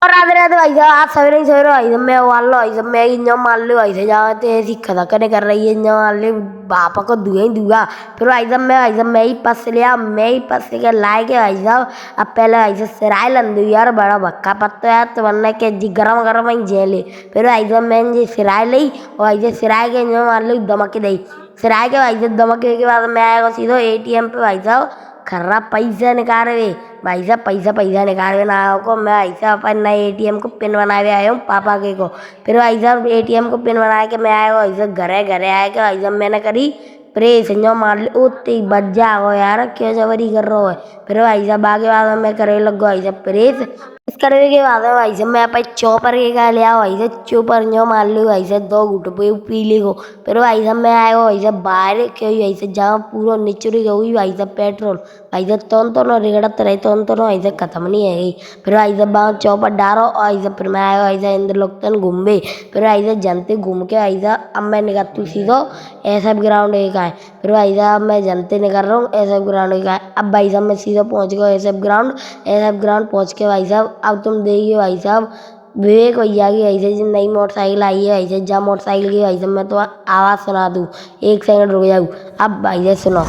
और राधे राधे भाई साहब, आज सवेरे ही सवेरे भाई साहब मैं वाल लो भाई साहब, मैं इंजन मान लो भाई साहब, जहाँ ते सीखा था कने कर रही है इंजन मान लो बापा को दुआ ही दुआ। फिर भाई साहब मैं ही पस लिया, मैं ही पस के लाए के भाई साहब। अब पहले भाई साहब सिराय लंदू यार, बड़ा भक्का पत्ता यार, तो वरना के जी गरम गरम ही जेले। फिर भाई साहब मैंने जी सिराय ली और भाई साहब सिराय के इंजन मान लो दमक दी। सिराय के भाई साहब दमक के बाद मैं आएगा सीधो एटीएम पे भाई साहब, खर्रा पैसा निकाले भाई साहब, पैसा निकालने ना को मैं भाई साहब अपन नए एटीएम को पिन बनाए आया हूँ पापा के को। फिर भाई साहब एटीएम को पिन बना के मैं आया भाई साहब घरे आया के भाई साहब मैंने करी प्रेस जो मार ली उतनी बच जाओ यार, क्यों जबरी कर रहा है। फिर भाई साहब आगे बाद में करे लगो भाई साहब प्रेस। इस करने के बाद में भाई साहब मैं अपन चौपर के का लिया भाई साहब, चौपर जो मार ली भाई साहब 2 घुट पे पी ली को। फिर भाई साहब मैं आया भाई साहब बाहर क्यों भाई साहब जहाँ पूरा निचुरी गई भाई साहब पेट्रोल भाई साहब तो रिगड़त रहे तो भाई साहब खत्म नहीं है गई। फिर भाई साहब वहाँ चौपर डालो और भाई साहब फिर मैं आया भाई साहब इंद्र लोकतन घूमे। फिर भाई साहब जनते घूम के भाई साहब अब मैं निकलती सीधो ऐसा ग्राउंड एक है। फिर भाई साहब मैं जनते निकल रहा हूँ ऐसा ग्राउंड एक है। अब भाई साहब मैं सीधा पहुँच गया ऐसा ग्राउंड पहुँच के भाई साहब अब तुम देखिए भाई साहब विवेक भैया की भाई साहब नई मोटरसाइकिल आई है भाई साहब, जहाँ मोटरसाइकिल की भाई साहब मैं तो आवाज़ सुना दूँ, 1 सेकंड रुक जाऊँ। अब भाई साहब सुनो।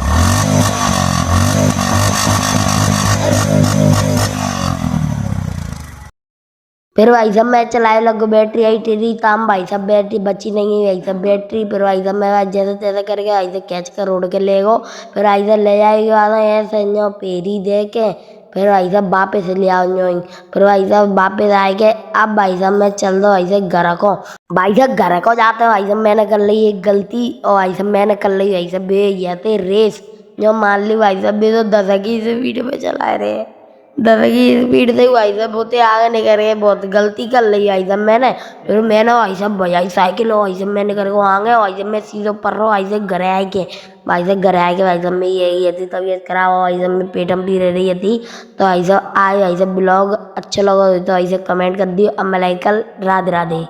फिर भाई साहब मैं चलाए लगो बैटरी आई टेरी ताम भाई साहब बैटरी बची नहीं है भाई साहब बैटरी। फिर भाई साहब मैं जैसे तैसे करके भाई साहब कैच कर रोड के ले गो। फिर भाई साहब ले जाएगी वाला ऐसे जो पेरी दे के फिर भाई साहब वापस ले आओ जो। फिर भाई साहब वापस आए के अब भाई साहब मैं चल दो भाई साहब घर को। भाई साहब घर को जाते भाई साहब मैंने कर ली एक गलती और भाई साहब मैंने कर ली भाई साहब ये थे रेस जो मान ली भाई साहब भी तो 10 की स्पीड पे चला रहे 10 की स्पीड से भाई साहब बहुत आगे निकल रहे, बहुत गलती कर ली भाई साहब मैंने। फिर मैंने भाई साहब भैया साइकिल हो भाई साहब मैंने करके आगे भाई साहब मैं सीधे पर रहा भाई साहब घर आए के भाई साहब घर आए के भाई साहब मैं ये थी तबीयत खराब हो भाई साहब मैं पेटम भी रह रही थी। तो भाई साहब आए भाई साहब ब्लॉग अच्छा लगा तो भाई साहब कमेंट कर दियो। अब मैं लाइक कर राधे राधे।